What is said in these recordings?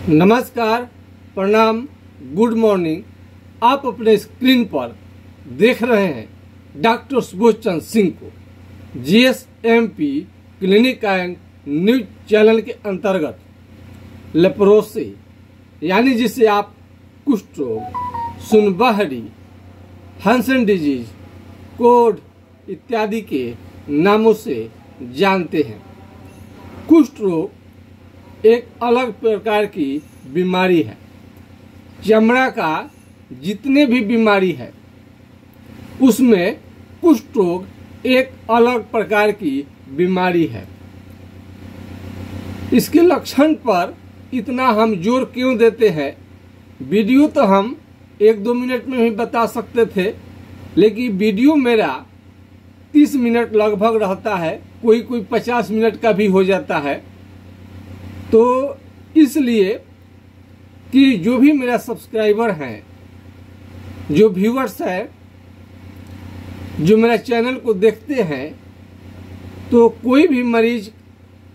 नमस्कार, प्रणाम, good morning. आप अपने स्क्रीन पर देख रहे हैं डॉक्टर सुबोध चंद्र सिंह को GSMP clinic and news channel के अंतर्गत लेप्रोसी यानी जिसे आप कुष्ठ रोग, सुनबहरी, हंसन डिजीज, कोढ़ इत्यादि के नामों से जानते हैं। कुष्ठ रोग एक अलग प्रकार की बीमारी है। चमड़ा का जितने भी बीमारी है उसमें कुष्ठ रोग एक अलग प्रकार की बीमारी है। इसके लक्षण पर इतना हम जोर क्यों देते हैं? वीडियो तो हम 1-2 मिनट में ही बता सकते थे, लेकिन वीडियो मेरा 30 मिनट लगभग रहता है, कोई 50 मिनट का भी हो जाता है। तो इसलिए कि जो भी मेरा सब्सक्राइबर हैं, जो व्यूअर्स हैं, जो मेरा चैनल को देखते हैं, तो कोई भी मरीज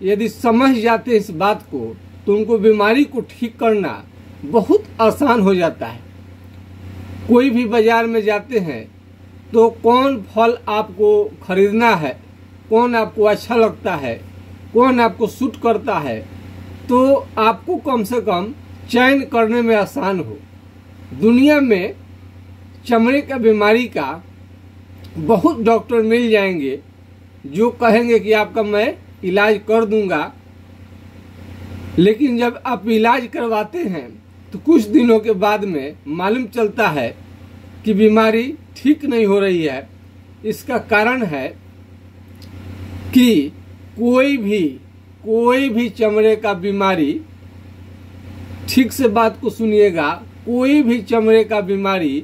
यदि समझ जाते हैं इस बात को, तो उनको बीमारी को ठीक करना बहुत आसान हो जाता है। कोई भी बाजार में जाते हैं तो कौन फल आपको खरीदना है, कौन आपको अच्छा लगता है, कौन आपको सूट करता है, तो आपको कम से कम चयन करने में आसान हो। दुनिया में चमड़े का बीमारी का बहुत डॉक्टर मिल जाएंगे जो कहेंगे कि आपका मैं इलाज कर दूंगा, लेकिन जब आप इलाज करवाते हैं तो कुछ दिनों के बाद में मालूम चलता है कि बीमारी ठीक नहीं हो रही है। इसका कारण है कि कोई भी चमड़े का बीमारी, ठीक से बात को सुनिएगा, कोई भी चमड़े का बीमारी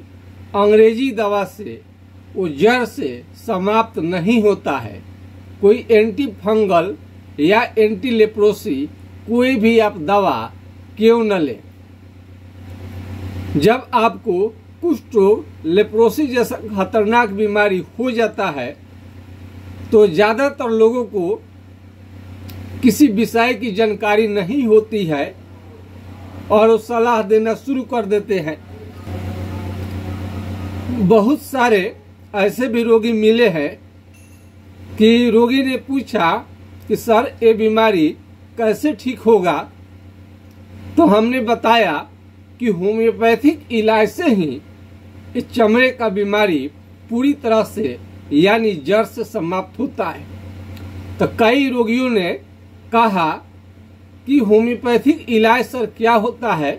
अंग्रेजी दवा से वो जड़ से समाप्त नहीं होता है। कोई एंटी फंगल या एंटी लेप्रोसी कोई भी आप दवा क्यों न लें। जब आपको कुष्ठ रोग, लेप्रोसी जैसा खतरनाक बीमारी हो जाता है तो ज्यादातर लोगों को किसी विषय की जानकारी नहीं होती है और वो सलाह देना शुरू कर देते हैं। बहुत सारे ऐसे भी रोगी मिले हैं कि रोगी ने पूछा कि सर ये बीमारी कैसे ठीक होगा, तो हमने बताया कि होम्योपैथिक इलाज से ही इस चमड़े का बीमारी पूरी तरह से यानी जड़ से समाप्त होता है। तो कई रोगियों ने कहा कि होम्योपैथिक इलाज सर क्या होता है,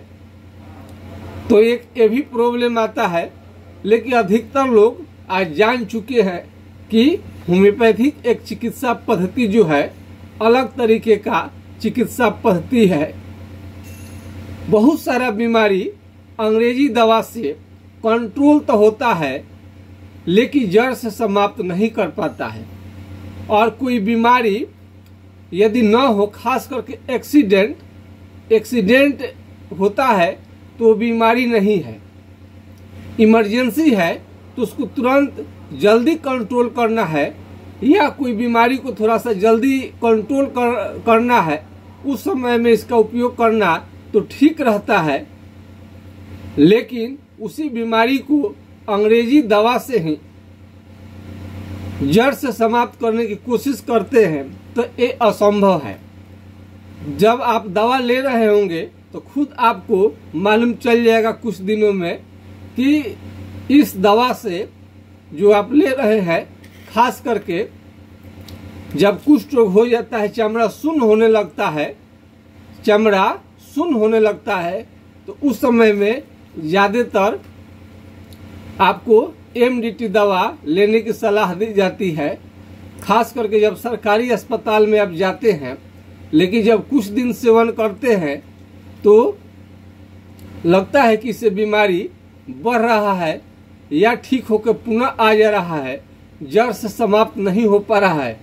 तो एक ये भी प्रॉब्लम आता है। लेकिन अधिकतर लोग आज जान चुके हैं कि होम्योपैथिक एक चिकित्सा पद्धति जो है अलग तरीके का चिकित्सा पद्धति है। बहुत सारा बीमारी अंग्रेजी दवा से कंट्रोल तो होता है लेकिन जड़ से समाप्त नहीं कर पाता है। और कोई बीमारी यदि न हो, खास करके एक्सीडेंट होता है तो बीमारी नहीं है, इमरजेंसी है, तो उसको तुरंत जल्दी कंट्रोल करना है, या कोई बीमारी को थोड़ा सा जल्दी कंट्रोल करना है, उस समय में इसका उपयोग करना तो ठीक रहता है। लेकिन उसी बीमारी को अंग्रेजी दवा से ही जड़ से समाप्त करने की कोशिश करते हैं तो ये असंभव है। जब आप दवा ले रहे होंगे तो खुद आपको मालूम चल जाएगा कुछ दिनों में कि इस दवा से जो आप ले रहे हैं, खास करके जब कुष्ठ रोग हो जाता है, चमड़ा सुन्न होने लगता है, तो उस समय में ज्यादातर आपको MDT दवा लेने की सलाह दी जाती है, खास करके जब सरकारी अस्पताल में आप जाते हैं। लेकिन जब कुछ दिन सेवन करते हैं तो लगता है कि इससे बीमारी बढ़ रहा है या ठीक होकर पुनः आ जा रहा है, जड़ से समाप्त नहीं हो पा रहा है।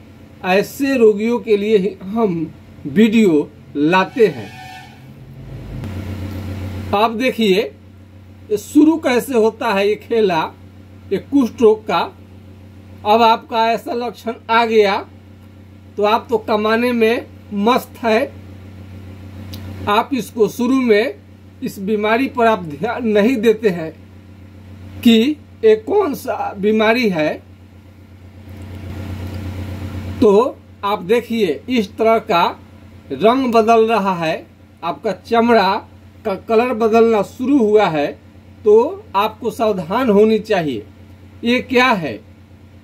ऐसे रोगियों के लिए ही हम वीडियो लाते हैं। आप देखिए शुरू कैसे होता है ये खेला, ये कुष्ठ रोग का। अब आपका ऐसा लक्षण आ गया तो आप तो कमाने में मस्त है। आप इसको शुरू में इस बीमारी पर आप ध्यान नहीं देते हैं कि ये कौन सा बीमारी है, तो आप देखिए इस तरह का रंग बदल रहा है, आपका चमड़ा का कलर बदलना शुरू हुआ है, तो आपको सावधान होनी चाहिए। ये क्या है?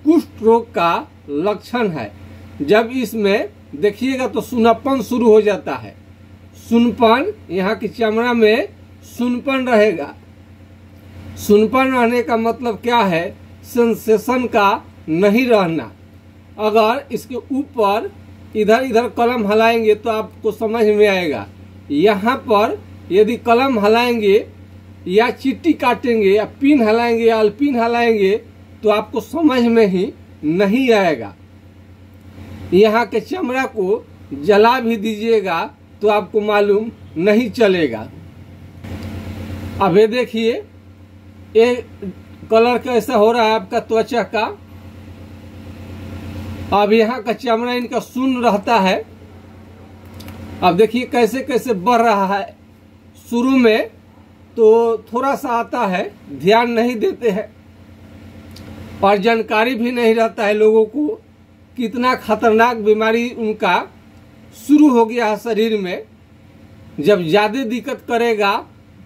कुष्ठ रोग का लक्षण है। जब इसमें देखिएगा तो सुनापन शुरू हो जाता है। सुनपन, यहाँ की चमड़ा में सुनपन रहेगा। सुनपन रहने का मतलब क्या है? सेंसेशन का नहीं रहना। अगर इसके ऊपर इधर इधर कलम हिलाएंगे तो आपको समझ में आएगा। यहाँ पर यदि कलम हिलाएंगे या चिट्ठी काटेंगे या पिन हिलाएंगे या अल्पिन हिलाएंगे तो आपको समझ में ही नहीं आएगा। यहाँ के चमड़ा को जला भी दीजिएगा तो आपको मालूम नहीं चलेगा। अब ये देखिए, ये कलर कैसा हो रहा है आपका त्वचा का। अब यहाँ का चमड़ा इनका सुन्न रहता है। अब देखिए कैसे कैसे बढ़ रहा है। शुरू में तो थोड़ा सा आता है, ध्यान नहीं देते हैं और जानकारी भी नहीं रहता है लोगों को कितना खतरनाक बीमारी उनका शुरू हो गया है शरीर में। जब ज्यादा दिक्कत करेगा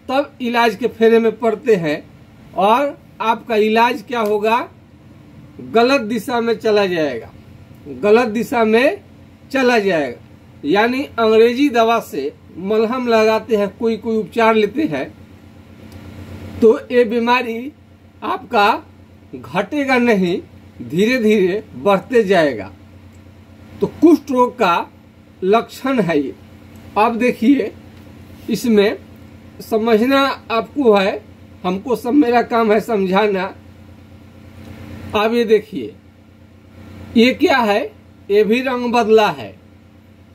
तब इलाज के फेरे में पड़ते हैं और आपका इलाज क्या होगा? गलत दिशा में चला जाएगा, गलत दिशा में चला जाएगा। यानी अंग्रेजी दवा से मलहम लगाते हैं, कोई कोई उपचार लेते हैं, तो ये बीमारी आपका घटेगा नहीं, धीरे धीरे बढ़ते जाएगा। तो कुष्ठ रोग का लक्षण है ये। अब देखिए, इसमें समझना आपको है, हमको सब मेरा काम है समझाना। अब ये देखिए, ये क्या है? ये भी रंग बदला है,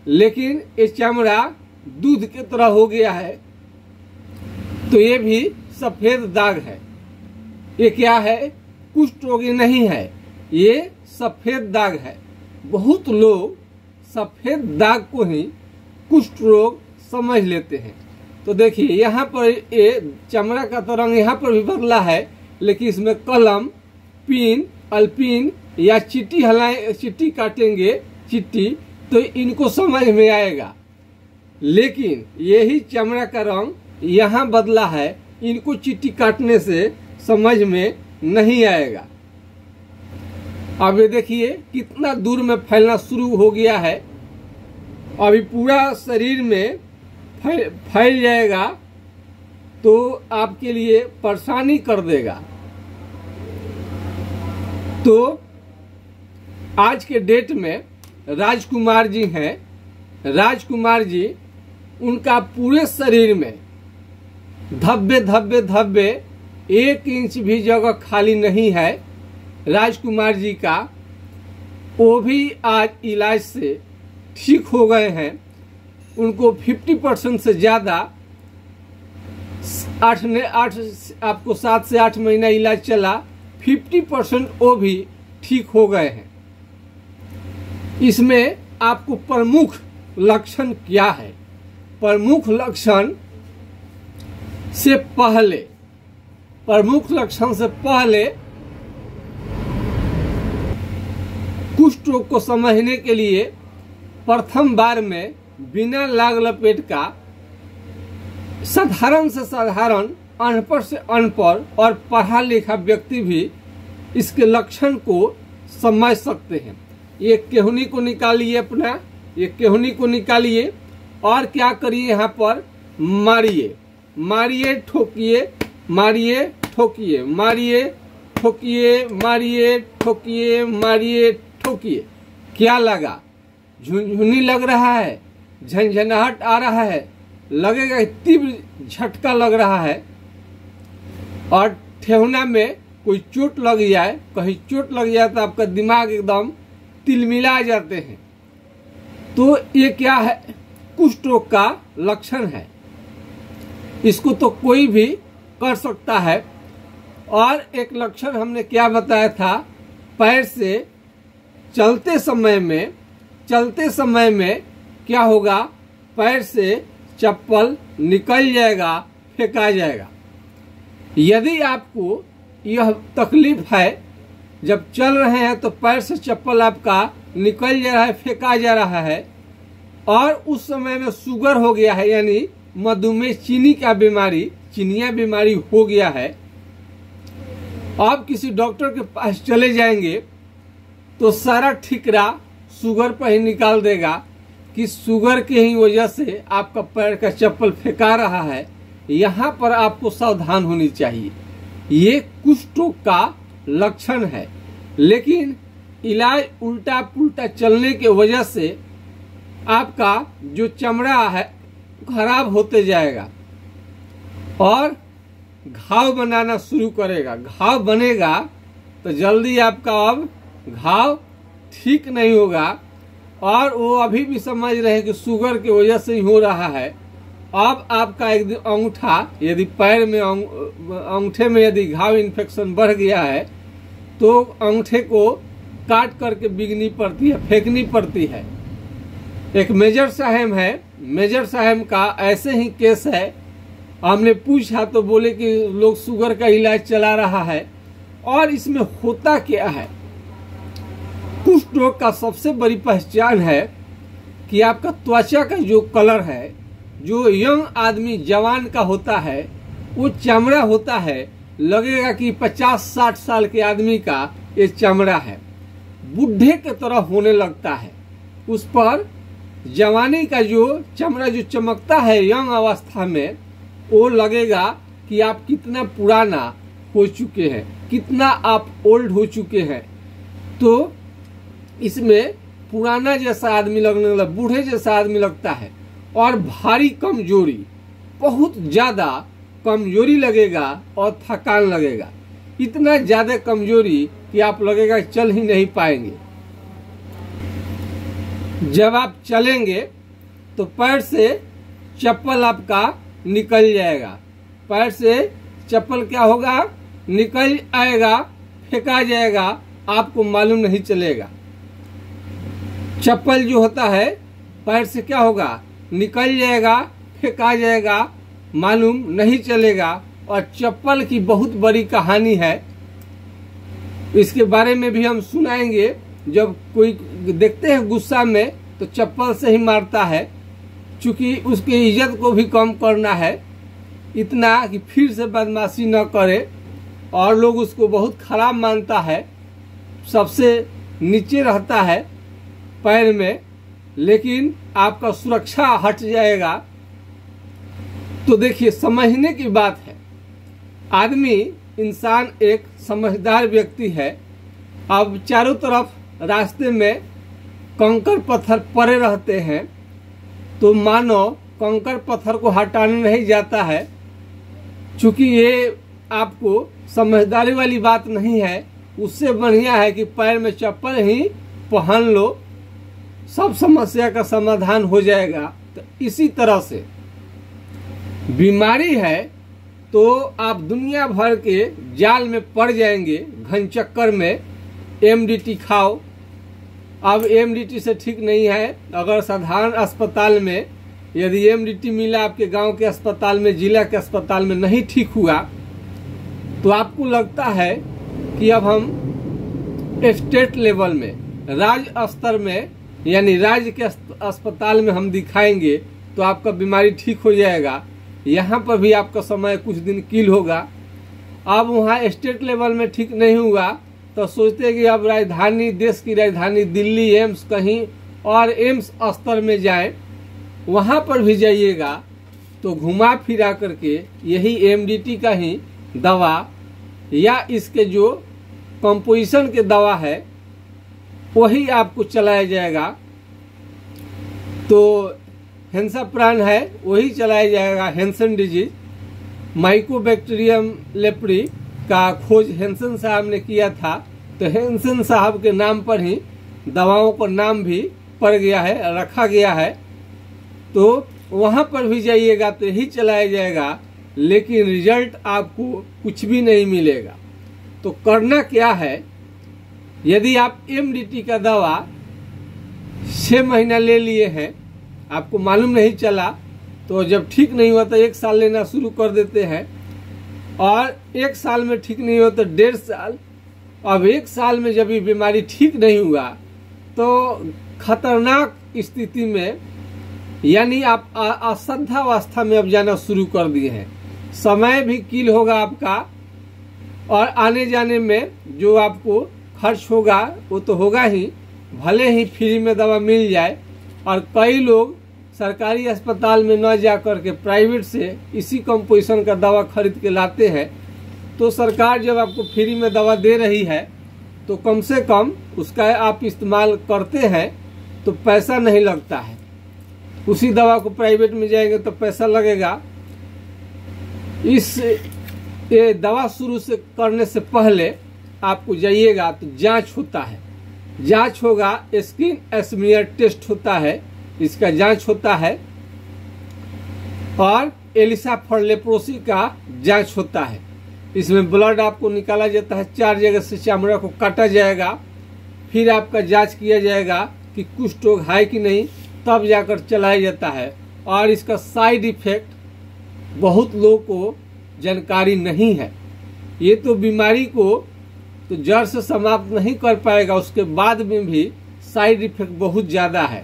लेकिन ये चमड़ा दूध की तरह हो गया है, तो ये भी सफेद दाग है। ये क्या है? कुष्ठ रोगी नहीं है, ये सफेद दाग है। बहुत लोग सफेद दाग को ही कुष्ठ रोग समझ लेते हैं। तो देखिए, यहाँ पर ये चमड़ा का तो रंग यहाँ पर भी बदला है, लेकिन इसमें कलम, पिन, अल्पिन या चिट्ठी हलाए, चिट्ठी काटेंगे चिट्ठी, तो इनको समझ में आएगा। लेकिन यही चमड़ा का रंग यहाँ बदला है, इनको चिट्ठी काटने से समझ में नहीं आएगा। अब ये देखिए कितना दूर में फैलना शुरू हो गया है। अभी पूरा शरीर में फैल जाएगा तो आपके लिए परेशानी कर देगा। तो आज के डेट में राजकुमार जी हैं, राजकुमार जी, उनका पूरे शरीर में धब्बे धब्बे धब्बे, 1 इंच भी जगह खाली नहीं है राजकुमार जी का। वो भी आज इलाज से ठीक हो गए हैं। उनको 50% से ज्यादा, आपको 7 से 8 महीना इलाज चला, 50% वो भी ठीक हो गए हैं। इसमें आपको प्रमुख लक्षण क्या है? प्रमुख लक्षण से पहले, प्रमुख लक्षण से पहले कुष्ठ रोग को समझने के लिए प्रथम बार में बिना लाग लपेट का साधारण से साधारण, अनपढ़ से अनपढ़ और पढ़ा लिखा व्यक्ति भी इसके लक्षण को समझ सकते हैं। ये केहुनी को निकालिए, अपना ये केहुनी को निकालिए और क्या करिए, यहाँ पर मारिए, मारिए, ठोकिए, मारिए, ठोकिए, मारिए, ठोकिए, मारिए, ठोकिए, मारिए, ठोकिए। क्या लगा? झुनझुनी लग रहा है, झंझनाहट आ रहा है, लगेगा तीव्र झटका लग रहा है। और ठेहुना में कोई चोट लग जाए, कहीं चोट लग जाए तो आपका दिमाग एकदम तिलमिला जाते हैं। तो ये क्या है? कुष्ठ रोग का लक्षण है। इसको तो कोई भी कर सकता है। और एक लक्षण हमने क्या बताया था? पैर से चलते समय में क्या होगा? पैर से चप्पल निकल जाएगा, फेंका जाएगा। यदि आपको यह तकलीफ है, जब चल रहे हैं तो पैर से चप्पल आपका निकल जा रहा है, फेंका जा रहा है, और उस समय में शुगर हो गया है, यानी मधुमेह, चीनी का बीमारी, चिनिया बीमारी हो गया है, आप किसी डॉक्टर के पास चले जाएंगे तो सारा ठिकरा शुगर पर ही निकाल देगा कि शुगर के ही वजह से आपका पैर का चप्पल फेंका रहा है। यहाँ पर आपको सावधान होनी चाहिए। ये कुष्ठ रोग का लक्षण है, लेकिन इलाज उल्टा पुल्टा चलने के वजह से आपका जो चमड़ा है खराब होते जाएगा और घाव बनाना शुरू करेगा। घाव बनेगा तो जल्दी आपका अब घाव ठीक नहीं होगा, और वो अभी भी समझ रहे हैं कि शुगर की वजह से ही हो रहा है। अब आपका एक दिन अंगूठा, यदि पैर में अंगूठे में यदि घाव इन्फेक्शन बढ़ गया है तो अंगूठे को काट करके बिगनी पड़ती है, फेंकनी पड़ती है। एक मेजर साहब है, मेजर साहब का ऐसे ही केस है। हमने पूछा तो बोले कि लोग शुगर का इलाज चला रहा है। और इसमें होता क्या है, कुष्ठ रोग का सबसे बड़ी पहचान है कि आपका त्वचा का जो कलर है, जो यंग आदमी जवान का होता है, वो चमड़ा होता है, लगेगा कि 50-60 साल के आदमी का ये चमड़ा है, बुढ़े के तरह होने लगता है। उस पर जवानी का जो चमड़ा जो चमकता है यंग अवस्था में, वो लगेगा कि आप कितना पुराना हो चुके हैं, कितना आप ओल्ड हो चुके हैं। तो इसमें पुराना जैसा आदमी लगने लगता, बूढ़े जैसा आदमी लगता है, और भारी कमजोरी, बहुत ज्यादा कमजोरी लगेगा और थकान लगेगा। इतना ज्यादा कमजोरी कि आप लगेगा चल ही नहीं पाएंगे। जब आप चलेंगे तो पैर से चप्पल आपका निकल जाएगा, पैर से चप्पल क्या होगा, निकल आएगा, फेंका जाएगा, आपको मालूम नहीं चलेगा। चप्पल जो होता है पैर से क्या होगा, निकल जाएगा, फेंका जाएगा, मालूम नहीं चलेगा। और चप्पल की बहुत बड़ी कहानी है, इसके बारे में भी हम सुनाएंगे। जब कोई देखते हैं गुस्सा में तो चप्पल से ही मारता है, चूंकि उसकी इज्जत को भी कम करना है, इतना कि फिर से बदमाशी न करे, और लोग उसको बहुत खराब मानता है, सबसे नीचे रहता है पैर में, लेकिन आपका सुरक्षा हट जाएगा। तो देखिए, समझने की बात है, आदमी इंसान एक समझदार व्यक्ति है। अब चारों तरफ रास्ते में कंकड़ पत्थर पड़े रहते हैं, तो मानो कंकड़ पत्थर को हटाने नहीं जाता है, चूंकि ये आपको समझदारी वाली बात नहीं है। उससे बढ़िया है कि पैर में चप्पल ही पहन लो, सब समस्या का समाधान हो जाएगा। तो इसी तरह से बीमारी है तो आप दुनिया भर के जाल में पड़ जाएंगे, घन चक्कर में। एमडीटी खाओ, अब एमडीटी से ठीक नहीं है। अगर साधारण अस्पताल में यदि एमडीटी मिला, आपके गांव के अस्पताल में, जिला के अस्पताल में नहीं ठीक हुआ, तो आपको लगता है कि अब हम स्टेट लेवल में, राज्य स्तर में, यानी राज्य के अस्पताल में हम दिखाएंगे तो आपका बीमारी ठीक हो जाएगा। यहाँ पर भी आपका समय कुछ दिन किल होगा। अब वहाँ स्टेट लेवल में ठीक नहीं हुआ तो सोचते कि अब राजधानी, देश की राजधानी दिल्ली, एम्स कहीं और एम्स स्तर में जाए, वहाँ पर भी जाइएगा तो घुमा फिरा करके यही एमडीटी का ही दवा या इसके जो कंपोजिशन के दवा है वही आपको चलाया जाएगा। तो हेंसाप्रान है वही चलाया जाएगा। हेंसन डिजीज, माइकोबैक्टीरियम लेप्री का खोज हेंसन साहब ने किया था, तो हेंसन साहब के नाम पर ही दवाओं का नाम भी पड़ गया है, रखा गया है। तो वहां पर भी जाइएगा तो यही चलाया जाएगा, लेकिन रिजल्ट आपको कुछ भी नहीं मिलेगा। तो करना क्या है, यदि आप एमडीटी का दवा 6 महीना ले लिए हैं, आपको मालूम नहीं चला, तो जब ठीक नहीं हुआ तो 1 साल लेना शुरू कर देते हैं, और 1 साल में ठीक नहीं हुआ तो 1.5 साल। अब 1 साल में जब ये बीमारी ठीक नहीं हुआ तो खतरनाक स्थिति में, यानी आप असाध्यावस्था में अब जाना शुरू कर दिए हैं। समय भी किल होगा आपका, और आने जाने में जो आपको खर्च होगा वो तो होगा ही, भले ही फ्री में दवा मिल जाए। और कई लोग सरकारी अस्पताल में न जा कर के प्राइवेट से इसी कंपोजिशन का दवा खरीद के लाते हैं। तो सरकार जब आपको फ्री में दवा दे रही है तो कम से कम उसका आप इस्तेमाल करते हैं तो पैसा नहीं लगता है। उसी दवा को प्राइवेट में जाएंगे तो पैसा लगेगा। ये दवा शुरू से करने से पहले आपको जाइएगा तो जांच होता है, जांच होगा, स्किन स्मीयर टेस्ट होता है, इसका जांच होता है, और एलिसा लेप्रोसी का जांच होता है। इसमें ब्लड आपको निकाला जाता है, 4 जगह से चमड़ा को काटा जाएगा, फिर आपका जांच किया जाएगा कि कुष्ठ रोग है कि नहीं, तब जाकर चलाया जाता है। और इसका साइड इफेक्ट बहुत लोगों को जानकारी नहीं है। ये तो बीमारी को तो जड़ से समाप्त नहीं कर पाएगा, उसके बाद में भी साइड इफेक्ट बहुत ज़्यादा है।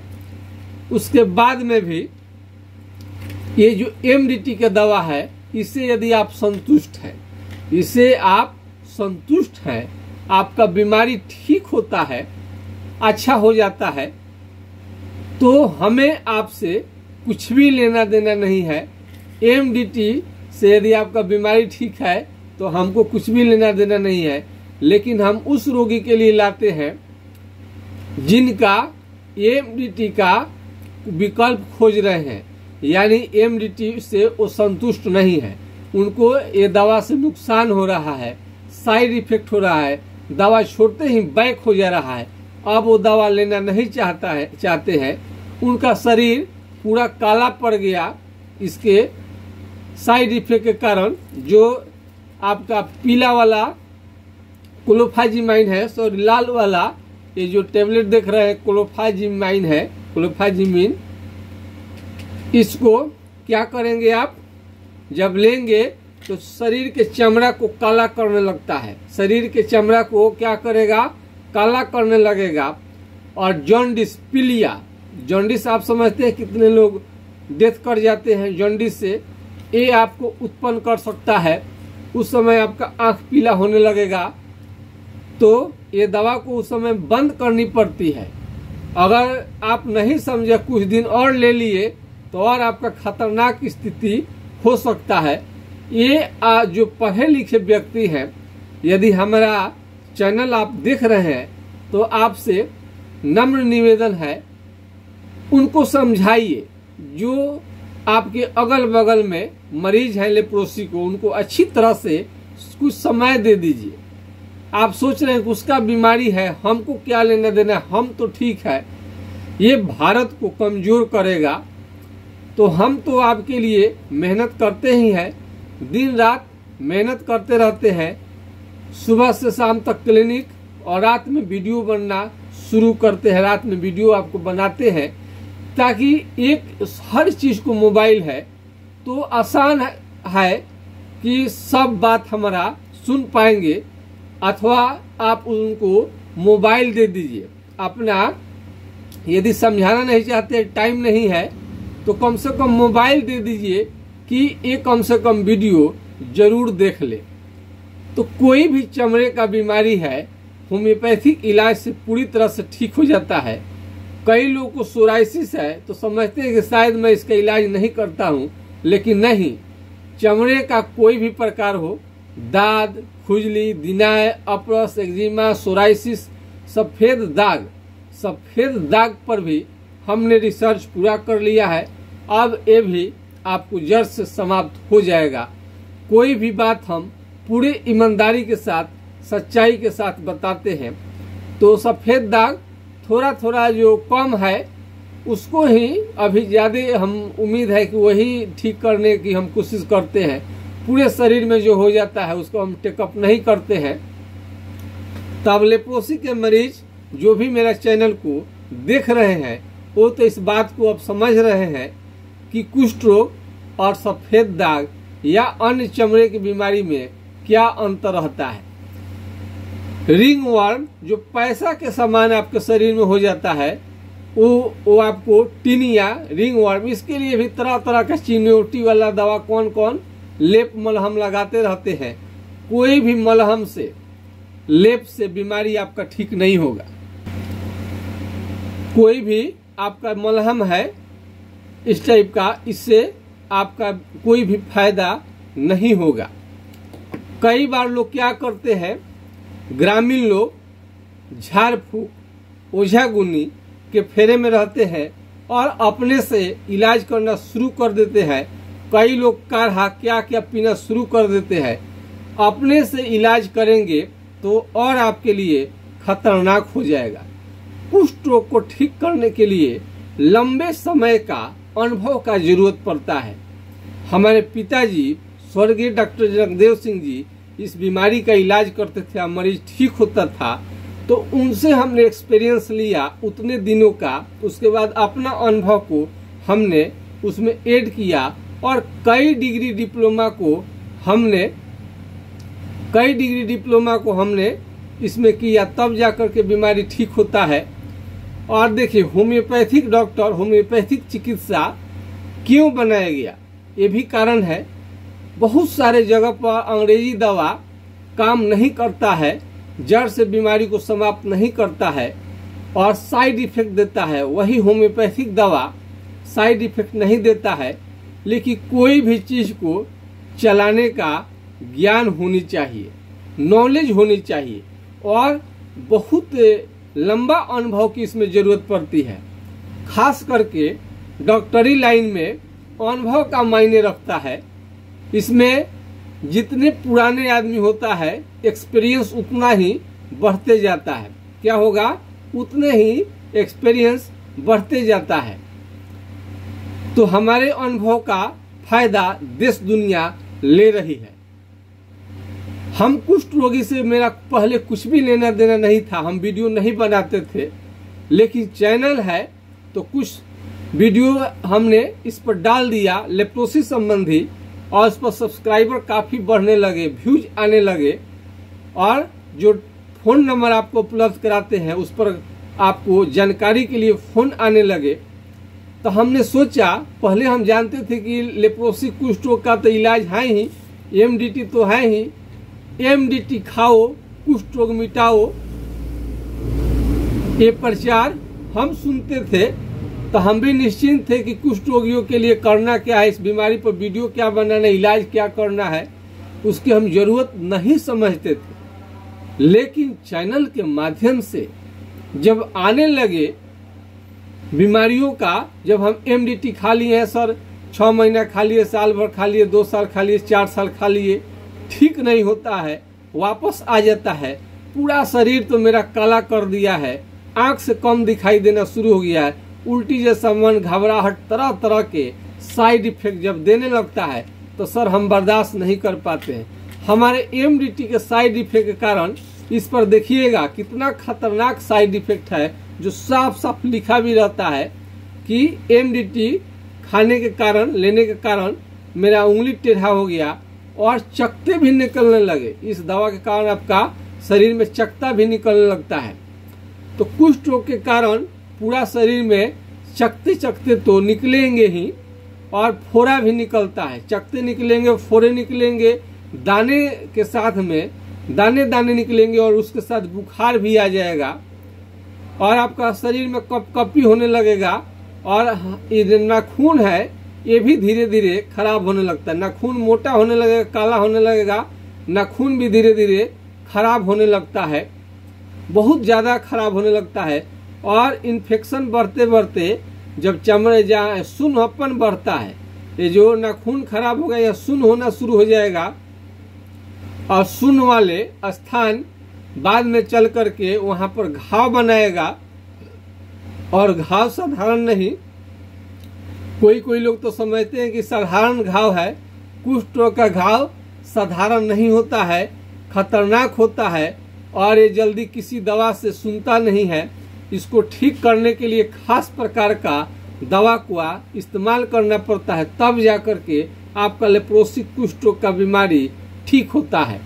उसके बाद में भी ये जो एमडीटी का दवा है, इससे यदि आप संतुष्ट हैं, इससे आप संतुष्ट हैं, आपका बीमारी ठीक होता है, अच्छा हो जाता है, तो हमें आपसे कुछ भी लेना देना नहीं है। एमडीटी से यदि आपका बीमारी ठीक है तो हमको कुछ भी लेना देना नहीं है, लेकिन हम उस रोगी के लिए लाते हैं जिनका एमडीटी का विकल्प खोज रहे हैं, यानी एमडीटी से वो संतुष्ट नहीं है, उनको ये दवा से नुकसान हो रहा है, साइड इफेक्ट हो रहा है, दवा छोड़ते ही बैक हो जा रहा है, अब वो दवा लेना नहीं चाहते हैं, उनका शरीर पूरा काला पड़ गया इसके साइड इफेक्ट के कारण। जो आपका पीला वाला क्लोफाजिमाइन है, सॉरी लाल वाला ये जो टेबलेट देख रहे हैं क्लोफाजिमाइन है, क्लोफाजिमिन, इसको क्या करेंगे आप जब लेंगे तो शरीर के चमड़ा को काला करने लगता है, शरीर के चमड़ा को क्या करेगा, काला करने लगेगा। और जॉन्डिस, पीलिया, जॉन्डिस आप समझते हैं कितने लोग डेथ कर जाते हैं जॉन्डिस से, ये आपको उत्पन्न कर सकता है। उस समय आपका आंख पीला होने लगेगा, तो ये दवा को उस समय बंद करनी पड़ती है। अगर आप नहीं समझे, कुछ दिन और ले लिए तो और आपका खतरनाक स्थिति हो सकता है। ये जो पढ़े लिखे व्यक्ति हैं, यदि हमारा चैनल आप देख रहे हैं तो आपसे नम्र निवेदन है, उनको समझाइए। जो आपके अगल बगल में मरीज हैं लेप्रोसी को, उनको अच्छी तरह से कुछ समय दे दीजिए। आप सोच रहे हैं कि उसका बीमारी है, हमको क्या लेना देना, हम तो ठीक है, ये भारत को कमजोर करेगा। तो हम तो आपके लिए मेहनत करते ही हैं, दिन रात मेहनत करते रहते हैं, सुबह से शाम तक क्लिनिक, और रात में वीडियो बनना शुरू करते हैं, रात में वीडियो आपको बनाते हैं, ताकि एक हर चीज को मोबाइल है तो आसान है कि सब बात हमारा सुन पाएंगे। अथवा आप उनको मोबाइल दे दीजिए अपना, यदि समझाना नहीं चाहते, टाइम नहीं है, तो कम से कम मोबाइल दे दीजिए कि ये कम से कम वीडियो जरूर देख ले। तो कोई भी चमड़े का बीमारी है, होम्योपैथिक इलाज से पूरी तरह से ठीक हो जाता है। कई लोगों को सोराइसिस है तो समझते हैं कि शायद मैं इसका इलाज नहीं करता हूँ, लेकिन नहीं, चमड़े का कोई भी प्रकार हो, दाद, खुजली, दिनाय, अपरस, एक्जिमा, सोराइसिस, सफेद दाग पर भी हमने रिसर्च पूरा कर लिया है। अब ये भी आपको जड़ से समाप्त हो जाएगा। कोई भी बात हम पूरे ईमानदारी के साथ, सच्चाई के साथ बताते हैं। तो सफेद दाग थोड़ा थोड़ा जो कम है उसको ही अभी ज्यादा हम उम्मीद है कि वही ठीक करने की हम कोशिश करते हैं। पूरे शरीर में जो हो जाता है उसको हम टेकअप नहीं करते हैं। तब लेप्रोसी के मरीज जो भी मेरा चैनल को देख रहे हैं वो तो इस बात को अब समझ रहे हैं कि कुष्ठ रोग और सफेद दाग या अन्य चमड़े की बीमारी में क्या अंतर रहता है। रिंग वर्म जो पैसा के समान आपके शरीर में हो जाता है, वो आपको टिनिया रिंग वर्म, इसके लिए भी तरह तरह का चिन्होटी वाला दवा कौन कौन लेप मलहम लगाते रहते हैं। कोई भी मलहम से लेप से बीमारी आपका ठीक नहीं होगा। कोई भी आपका मलहम है इस टाइप का, इससे आपका कोई भी फायदा नहीं होगा। कई बार लोग क्या करते हैं, ग्रामीण लोग झाड़ फूक ओझा गुनी के फेरे में रहते हैं और अपने से इलाज करना शुरू कर देते हैं। कई लोग काढ़ा क्या क्या पीना शुरू कर देते हैं। अपने से इलाज करेंगे तो और आपके लिए खतरनाक हो जाएगा। कुष्ठ रोग को ठीक करने के लिए लंबे समय का अनुभव का जरूरत पड़ता है। हमारे पिताजी स्वर्गीय डॉक्टर जगदेव सिंह जी इस बीमारी का इलाज करते थे, मरीज ठीक होता था, तो उनसे हमने एक्सपीरियंस लिया उतने दिनों का। उसके बाद अपना अनुभव को हमने उसमें ऐड किया और कई डिग्री डिप्लोमा को हमने इसमें किया, तब जाकर के बीमारी ठीक होता है। और देखिए, होम्योपैथिक डॉक्टर, होम्योपैथिक चिकित्सा क्यों बनाया गया, ये भी कारण है। बहुत सारे जगह पर अंग्रेजी दवा काम नहीं करता है, जड़ से बीमारी को समाप्त नहीं करता है और साइड इफेक्ट देता है। वही होम्योपैथिक दवा साइड इफेक्ट नहीं देता है, लेकिन कोई भी चीज को चलाने का ज्ञान होनी चाहिए, नॉलेज होनी चाहिए और बहुत लंबा अनुभव की इसमें जरूरत पड़ती है। खास करके डॉक्टरी लाइन में अनुभव का मायने रखता है। इसमें जितने पुराने आदमी होता है, एक्सपीरियंस उतना ही बढ़ते जाता है। क्या होगा, उतने ही एक्सपीरियंस बढ़ते जाता है। तो हमारे अनुभव का फायदा देश दुनिया ले रही है। हम कुष्ठ रोगी से मेरा पहले कुछ भी लेना देना नहीं था, हम वीडियो नहीं बनाते थे, लेकिन चैनल है तो कुछ वीडियो हमने इस पर डाल दिया लेप्रोसिस संबंधी, और उस पर सब्सक्राइबर काफी बढ़ने लगे, व्यूज आने लगे, और जो फोन नंबर आपको उपलब्ध कराते हैं उस पर आपको जानकारी के लिए फोन आने लगे। तो हमने सोचा, पहले हम जानते थे कि लेप्रोसिस कुष्ठ रोग का तो इलाज है ही, एमडीटी तो है ही, एमडीटी खाओ कुष्ठ रोग मिटाओ, ये प्रचार हम सुनते थे। तो हम भी निश्चिंत थे कि कुष्ठ रोगियों के लिए करना क्या है, इस बीमारी पर वीडियो क्या बनाना, इलाज क्या करना है, उसकी हम जरूरत नहीं समझते थे। लेकिन चैनल के माध्यम से जब आने लगे बीमारियों का, जब हम एमडीटी खा लिए हैं सर, 6 महीना खा लिए, साल भर खा लिए, 2 साल खा लिए, 4 साल खा लिए, ठीक नहीं होता है, वापस आ जाता है, पूरा शरीर तो मेरा काला कर दिया है, आंख से कम दिखाई देना शुरू हो गया है, उल्टी जैसा मन, घबराहट, तरह तरह के साइड इफेक्ट जब देने लगता है तो सर हम बर्दाश्त नहीं कर पाते हैं। हमारे एमडीटी के साइड इफेक्ट के कारण इस पर देखिएगा कितना खतरनाक साइड इफेक्ट है, जो साफ साफ लिखा भी रहता है कि एमडीटी खाने के कारण, लेने के कारण मेरा उंगली टेढ़ा हो गया और चकत्ते भी निकलने लगे। इस दवा के कारण आपका शरीर में चकत्ता भी निकलने लगता है। तो कुष्ठ रोग के कारण पूरा शरीर में चकत्ते चकत्ते तो निकलेंगे ही, और फोड़ा भी निकलता है। चकत्ते निकलेंगे, फोड़े निकलेंगे, दाने के साथ में दाने दाने निकलेंगे, और उसके साथ बुखार भी आ जाएगा, और आपका शरीर में कपकपी होने लगेगा, और ये नाखून है ये भी धीरे धीरे खराब होने लगता है। नाखून मोटा होने लगेगा, काला होने लगेगा, नाखून भी धीरे धीरे खराब होने लगता है, बहुत ज्यादा खराब होने लगता है। और इन्फेक्शन बढ़ते बढ़ते जब चमड़े जहाँ सुन्नपन बढ़ता है, ये जो नाखून खराब होगा या सुन्न होना शुरू हो जाएगा, और सुन्न वाले स्थान बाद में चल करके वहां पर घाव बनाएगा, और घाव साधारण नहीं, कोई लोग तो समझते हैं कि साधारण घाव है। कुष्ठ रोग का घाव साधारण नहीं होता है, खतरनाक होता है, और ये जल्दी किसी दवा से सुनता नहीं है। इसको ठीक करने के लिए खास प्रकार का दवा का इस्तेमाल करना पड़ता है, तब जाकर के आपका लेप्रोसिस कुष्ठ रोग का बीमारी ठीक होता है।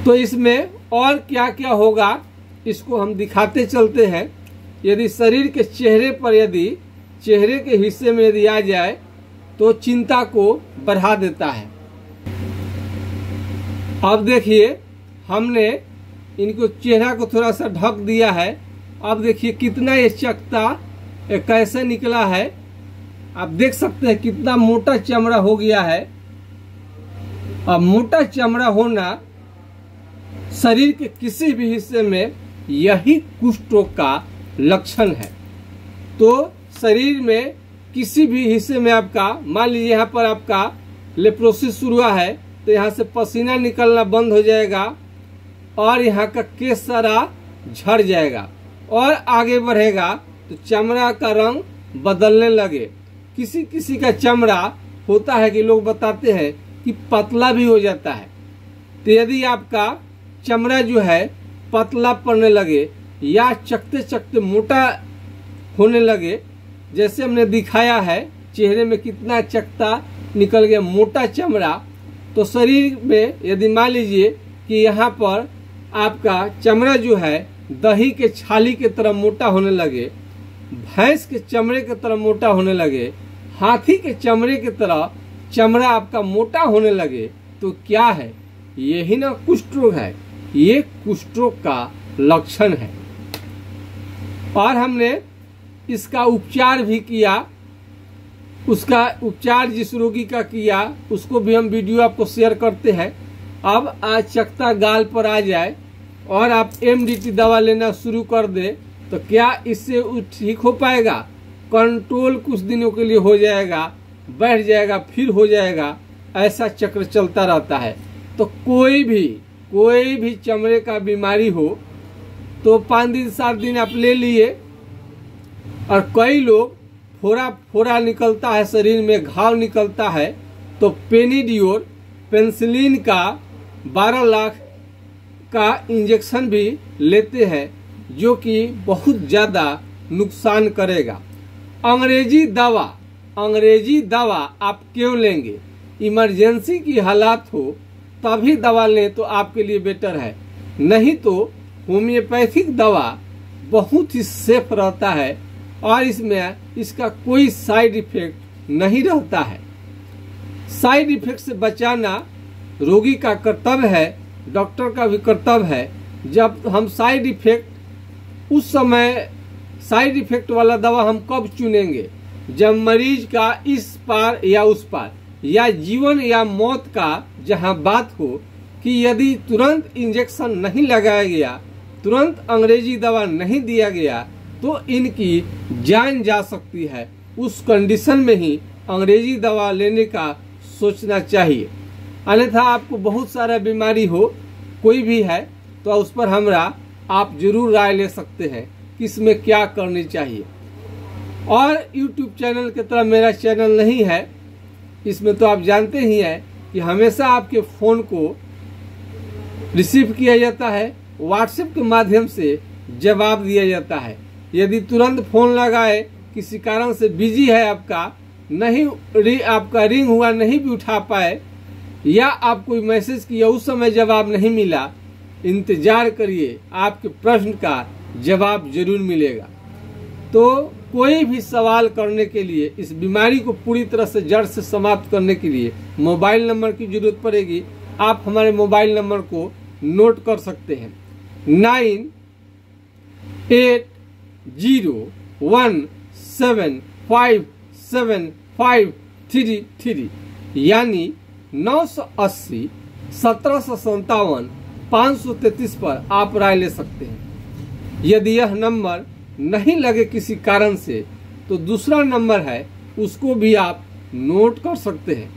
तो इसमें और क्या क्या होगा इसको हम दिखाते चलते हैं। यदि शरीर के चेहरे पर, यदि चेहरे के हिस्से में यदि आ जाए तो चिंता को बढ़ा देता है। अब देखिए हमने इनको चेहरा को थोड़ा सा ढक दिया है। अब देखिए कितना ये चकता कैसे निकला है। आप देख सकते हैं कितना मोटा चमड़ा हो गया है। अब मोटा चमड़ा होना शरीर के किसी भी हिस्से में यही कुष्ठ रोग का लक्षण है। तो शरीर में किसी भी हिस्से में आपका, मान लीजिए यहाँ पर आपका लेप्रोसिस शुरू हुआ है तो यहाँ से पसीना निकलना बंद हो जाएगा और यहाँ का केश सारा झड़ जाएगा और आगे बढ़ेगा तो चमड़ा का रंग बदलने लगे। किसी किसी का चमड़ा होता है कि लोग बताते हैं कि पतला भी हो जाता है। तो यदि आपका चमड़ा जो है पतला पड़ने लगे या चकते चकते मोटा होने लगे, जैसे हमने दिखाया है चेहरे में कितना चकता निकल गया, मोटा चमड़ा, तो शरीर में यदि मान लीजिए कि यहाँ पर आपका चमड़ा जो है दही के छाली के तरह मोटा होने लगे, भैंस के चमड़े के तरह मोटा होने लगे, हाथी के चमड़े की तरह चमड़ा आपका मोटा होने लगे, तो क्या है? यही ना कुष्ठ रोग है। ये कुष्ठ रोग का लक्षण है। और हमने इसका उपचार भी किया। उसका उपचार जिस रोगी का किया उसको भी हम वीडियो आपको शेयर करते हैं। अब आज चकता गाल पर आ जाए और आप MDT दवा लेना शुरू कर दे तो क्या इससे ठीक हो पाएगा? कंट्रोल कुछ दिनों के लिए हो जाएगा, बैठ जाएगा, फिर हो जाएगा, ऐसा चक्र चलता रहता है। तो कोई भी चमड़े का बीमारी हो तो 5 दिन 7 दिन आप ले लिए। और कई लोग फोड़ा निकलता है, शरीर में घाव निकलता है, तो पेनिडियोर पेंसिलिन का 12 लाख का इंजेक्शन भी लेते हैं जो कि बहुत ज्यादा नुकसान करेगा। अंग्रेजी दवा आप क्यों लेंगे? इमरजेंसी की हालात हो तभी दवा लें तो आपके लिए बेटर है, नहीं तो होम्योपैथिक दवा बहुत ही सेफ रहता है और इसमें इसका कोई साइड इफेक्ट नहीं रहता है। साइड इफेक्ट से बचाना रोगी का कर्तव्य है, डॉक्टर का भी कर्तव्य है। जब हम साइड इफेक्ट वाला दवा हम कब चुनेंगे? जब मरीज का इस पार या उस पार या जीवन या मौत का जहां बात हो कि यदि तुरंत इंजेक्शन नहीं लगाया गया, तुरंत अंग्रेजी दवा नहीं दिया गया तो इनकी जान जा सकती है। उस कंडीशन में ही अंग्रेजी दवा लेने का सोचना चाहिए। अन्यथा आपको बहुत सारा बीमारी हो, कोई भी है, तो उस पर हमरा आप जरूर राय ले सकते हैं कि इसमें क्या करनी चाहिए। और YouTube चैनल की तरह मेरा चैनल नहीं है, इसमें तो आप जानते ही हैं कि हमेशा आपके फोन को रिसीव किया जाता है, व्हाट्सएप के माध्यम से जवाब दिया जाता है। यदि तुरंत फोन लगाए, किसी कारण से बिजी है आपका, आपका रिंग हुआ, नहीं भी उठा पाए, या आप कोई मैसेज किया उस समय जवाब नहीं मिला, इंतजार करिए, आपके प्रश्न का जवाब जरूर मिलेगा। तो कोई भी सवाल करने के लिए, इस बीमारी को पूरी तरह से जड़ से समाप्त करने के लिए मोबाइल नंबर की जरूरत पड़ेगी। आप हमारे मोबाइल नंबर को नोट कर सकते हैं 9801757533 यानी 980 1757 533 पर आप राय ले सकते हैं। यदि यह नंबर नहीं लगे किसी कारण से तो दूसरा नंबर है, उसको भी आप नोट कर सकते हैं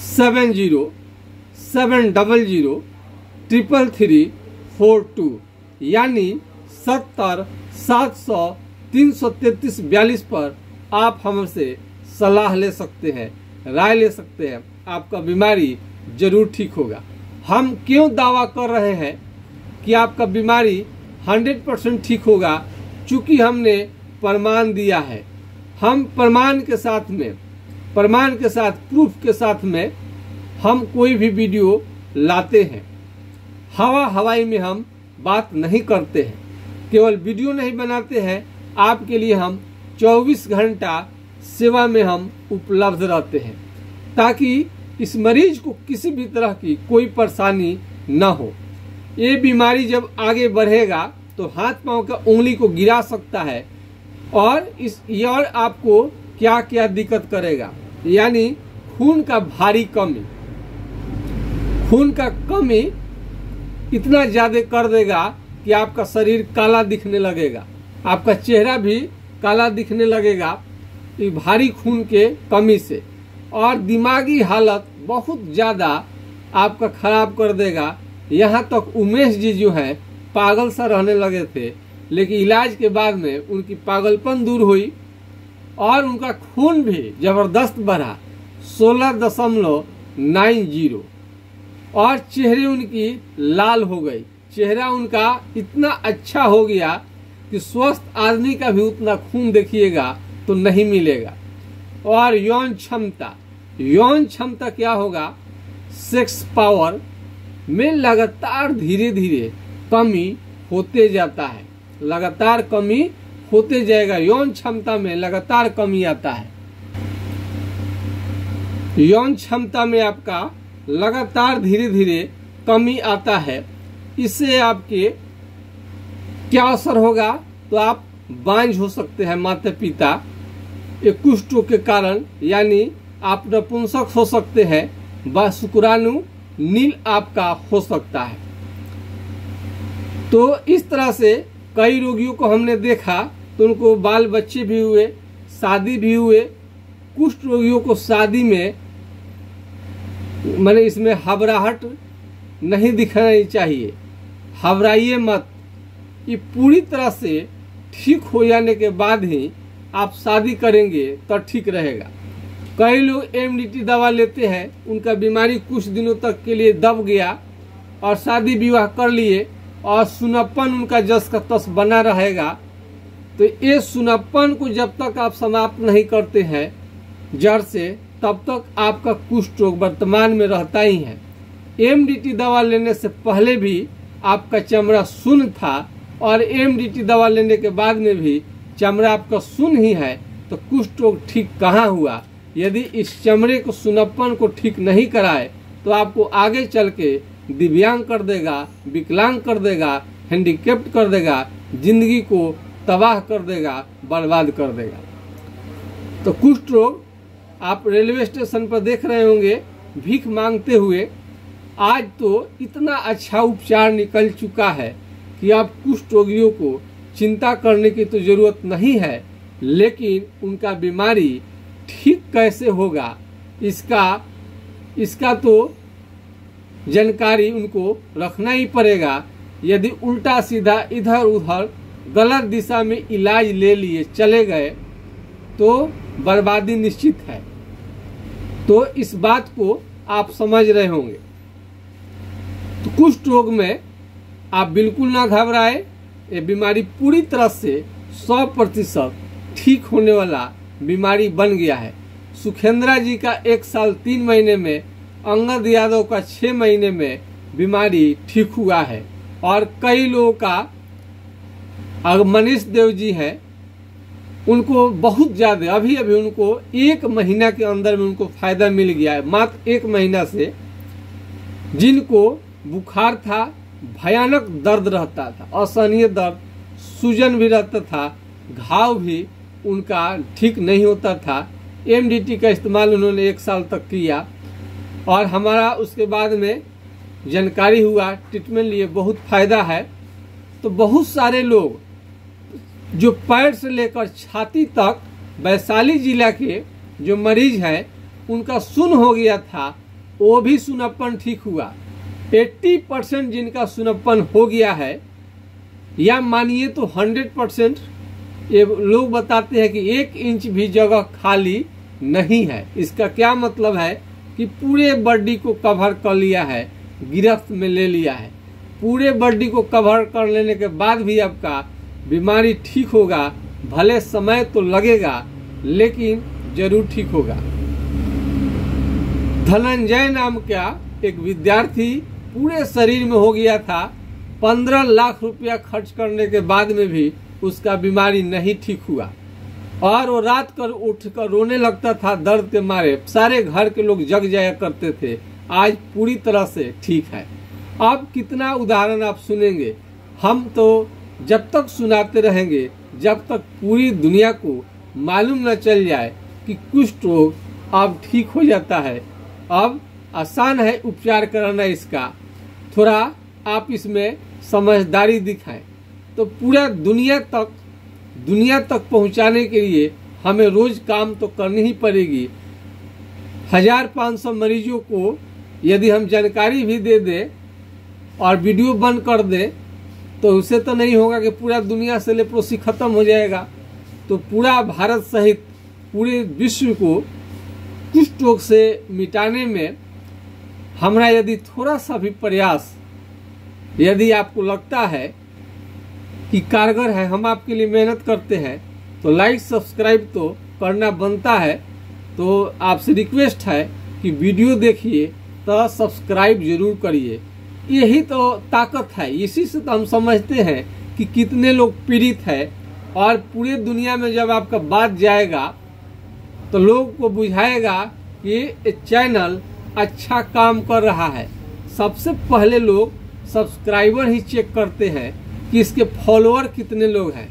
7070333342 यानी 70 700 333 42 पर आप हमसे सलाह ले सकते हैं, राय ले सकते हैं। आपका बीमारी जरूर ठीक होगा। हम क्यों दावा कर रहे हैं कि आपका बीमारी 100% ठीक होगा? चूंकि हमने प्रमाण दिया है। हम प्रमाण के साथ प्रूफ के साथ में हम कोई भी वीडियो लाते हैं। हवाई में हम बात नहीं करते हैं, केवल वीडियो नहीं बनाते हैं, आपके लिए हम 24 घंटा सेवा में हम उपलब्ध रहते हैं, ताकि इस मरीज को किसी भी तरह की कोई परेशानी न हो। ये बीमारी जब आगे बढ़ेगा तो हाथ पांव का उंगली को गिरा सकता है और आपको क्या क्या दिक्कत करेगा, यानी खून का भारी कमी, खून का कमी इतना ज्यादा कर देगा कि आपका शरीर काला दिखने लगेगा, आपका चेहरा भी काला दिखने लगेगा भारी खून के कमी से, और दिमागी हालत बहुत ज्यादा आपका खराब कर देगा। यहाँ तक उमेश जी जो है पागल सा रहने लगे थे, लेकिन इलाज के बाद में उनकी पागलपन दूर हुई और उनका खून भी जबरदस्त बढ़ा 16.90 और चेहरे उनकी लाल हो गई। चेहरा उनका इतना अच्छा हो गया कि स्वस्थ आदमी का भी उतना खून देखिएगा तो नहीं मिलेगा। और यौन क्षमता क्या होगा, सेक्स पावर में लगातार धीरे धीरे कमी होते जाता है, लगातार कमी होते जाएगा। यौन क्षमता में लगातार कमी आता है, यौन क्षमता में आपका लगातार धीरे धीरे कमी आता है। इससे आपके क्या असर होगा, तो आप बांझ हो सकते हैं माता पिता एक कुष्ठ रोग के कारण, यानी आप नपुंसक हो सकते हैं, व शुक्राणु नील आपका हो सकता है। तो इस तरह से कई रोगियों को हमने देखा तो उनको बाल बच्चे भी हुए, शादी भी हुए। कुष्ठ रोगियों को शादी में मैंने इसमें घबराहट नहीं दिखानी चाहिए, घबराइए मत। ये पूरी तरह से ठीक हो जाने के बाद ही आप शादी करेंगे तो ठीक रहेगा। कई लोग एमडीटी दवा लेते हैं, उनका बीमारी कुछ दिनों तक के लिए दब गया और शादी विवाह कर लिए और सुनप्पन उनका जस का तस बना रहेगा। तो ये सुनप्पन को जब तक आप समाप्त नहीं करते हैं जड़ से, तब तक आपका कुष्ठ रोग वर्तमान में रहता ही है। एमडीटी दवा लेने से पहले भी आपका चमड़ा शून्य था और एमडीटी दवा लेने के बाद में भी चमड़ा आपका शून्य ही है, तो कुष्ठ रोग ठीक कहाँ हुआ। यदि इस चमड़े को सुनप्पन को ठीक नहीं कराए तो आपको आगे चल के दिव्यांग कर देगा, विकलांग कर देगा, हैंडीकेप्ट कर देगा, जिंदगी को तबाह कर देगा, बर्बाद कर देगा। तो कुष्ठ रोग आप रेलवे स्टेशन पर देख रहे होंगे भीख मांगते हुए। आज तो इतना अच्छा उपचार निकल चुका है कि आप कुष्ठ रोगियों को चिंता करने की तो जरूरत नहीं है, लेकिन उनका बीमारी ठीक कैसे होगा इसका तो जानकारी उनको रखना ही पड़ेगा। यदि उल्टा सीधा इधर उधर गलत दिशा में इलाज ले लिए चले गए तो बर्बादी निश्चित है। तो इस बात को आप समझ रहे होंगे। तो कुष्ठ रोग में आप बिल्कुल ना घबराए, ये बीमारी पूरी तरह से 100% ठीक होने वाला बीमारी बन गया है। सुखेंद्रा जी का 1 साल 3 महीने में, अंगद यादव का 6 महीने में बीमारी ठीक हुआ है। और कई लोगों का, मनीष देव जी है, उनको बहुत ज्यादा अभी उनको 1 महीना के अंदर में उनको फायदा मिल गया है, मात्र 1 महीना से। जिनको बुखार था, भयानक दर्द रहता था, असहनीय दर्द, सूजन भी रहता था, घाव भी उनका ठीक नहीं होता था। एमडीटी का इस्तेमाल उन्होंने 1 साल तक किया और हमारा उसके बाद में जानकारी हुआ, ट्रीटमेंट लिए, बहुत फायदा है। तो बहुत सारे लोग जो पैर से लेकर छाती तक वैशाली जिला के जो मरीज हैं उनका सुन्न हो गया था, वो भी सुनप्पन ठीक हुआ। 80% जिनका सुनप्पन हो गया है, या मानिए तो 100%, ये लोग बताते हैं कि 1 इंच भी जगह खाली नहीं है। इसका क्या मतलब है कि पूरे बॉडी को कवर कर लिया है, गिरफ्त में ले लिया है। पूरे बॉडी को कवर कर लेने के बाद भी आपका बीमारी ठीक होगा भले समय तो लगेगा लेकिन जरूर ठीक होगा। धनंजय नाम का एक विद्यार्थी पूरे शरीर में हो गया था, 15 लाख रुपया खर्च करने के बाद में भी उसका बीमारी नहीं ठीक हुआ और वो रात कर उठकर रोने लगता था दर्द के मारे। सारे घर के लोग जग जाया करते थे। आज पूरी तरह से ठीक है। अब कितना उदाहरण आप सुनेंगे। हम तो जब तक सुनाते रहेंगे जब तक पूरी दुनिया को मालूम न चल जाए कि कुष्ठ रोग अब ठीक हो जाता है। अब आसान है उपचार कराना इसका, थोड़ा आप इसमें समझदारी दिखाएं तो पूरा दुनिया तक पहुंचाने के लिए हमें रोज काम तो करनी ही पड़ेगी। 1500 मरीजों को यदि हम जानकारी भी दे दें और वीडियो बंद कर दें तो उससे तो नहीं होगा कि पूरा दुनिया से लेप्रोसी खत्म हो जाएगा। तो पूरा भारत सहित पूरे विश्व को कुष्ठ रोग से मिटाने में हमारा यदि थोड़ा सा भी प्रयास यदि आपको लगता है कि कारगर है, हम आपके लिए मेहनत करते हैं तो लाइक सब्सक्राइब तो करना बनता है। तो आपसे रिक्वेस्ट है कि वीडियो देखिए तो सब्सक्राइब जरूर करिए। यही तो ताकत है, इसी से तो हम समझते हैं कि कितने लोग पीड़ित है। और पूरे दुनिया में जब आपका बात जाएगा तो लोगों को बुझाएगा कि ये चैनल अच्छा काम कर रहा है। सबसे पहले लोग सब्सक्राइबर ही चेक करते हैं कि इसके फॉलोअर कितने लोग हैं।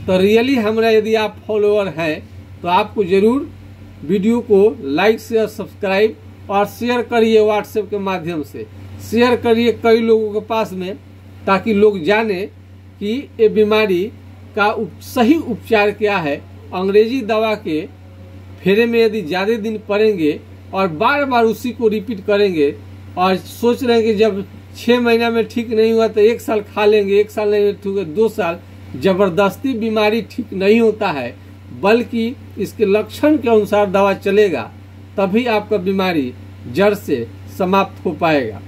तो रियली हमारा यदि आप फॉलोअर हैं तो आपको जरूर वीडियो को लाइक शेयर सब्सक्राइब और शेयर करिए। व्हाट्सएप के माध्यम से शेयर करिए कई लोगों के पास में, ताकि लोग जाने कि ये बीमारी का सही उपचार क्या है। अंग्रेजी दवा के फेरे में यदि ज्यादा दिन पड़ेंगे और बार बार उसी को रिपीट करेंगे और सोच रहे हैं कि जब 6 महीना में ठीक नहीं हुआ तो 1 साल खा लेंगे, 1 साल नहीं ठीक हुआ 2 साल, जबरदस्ती बीमारी ठीक नहीं होता है, बल्कि इसके लक्षण के अनुसार दवा चलेगा तभी आपका बीमारी जड़ से समाप्त हो पाएगा।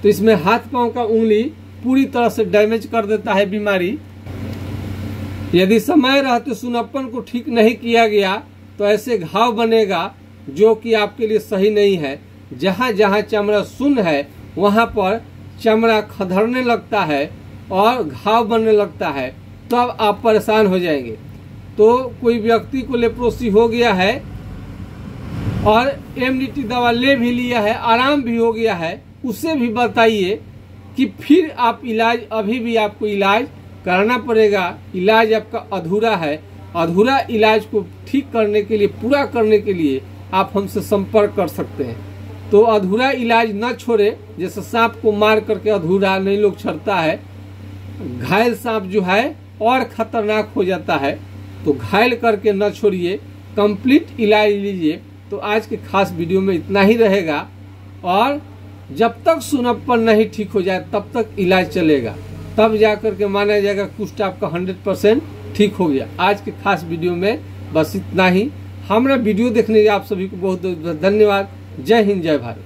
तो इसमें हाथ पांव का उंगली पूरी तरह से डैमेज कर देता है बीमारी। यदि समय रहते सुनप्पन को ठीक नहीं किया गया तो ऐसे घाव बनेगा जो कि आपके लिए सही नहीं है। जहाँ जहाँ चमड़ा शून्य है वहाँ पर चमड़ा खदरने लगता है और घाव बनने लगता है, तो अब आप परेशान हो जाएंगे। तो कोई व्यक्ति को लेप्रोसी हो गया है और इम्यूनिटी दवा ले भी लिया है, आराम भी हो गया है, उसे भी बताइए कि फिर आप इलाज, अभी भी आपको इलाज करना पड़ेगा। इलाज आपका अधूरा है। अधूरा इलाज को ठीक करने के लिए, पूरा करने के लिए आप हमसे संपर्क कर सकते हैं। तो अधूरा इलाज न छोड़े। जैसे सांप को मार करके अधूरा नहीं लोग छड़ता है, घायल सांप जो है और खतरनाक हो जाता है। तो घायल करके न छोड़िए, कंप्लीट इलाज लीजिए। तो आज के खास वीडियो में इतना ही रहेगा और जब तक सुनप्पन नहीं ठीक हो जाए तब तक इलाज चलेगा, तब जाकर के माना जाएगा कुष्ठ आपका 100% ठीक हो गया। आज के खास वीडियो में बस इतना ही। हमारा वीडियो देखने के लिए आप सभी को बहुत बहुत धन्यवाद। जय हिंद, जय भारत।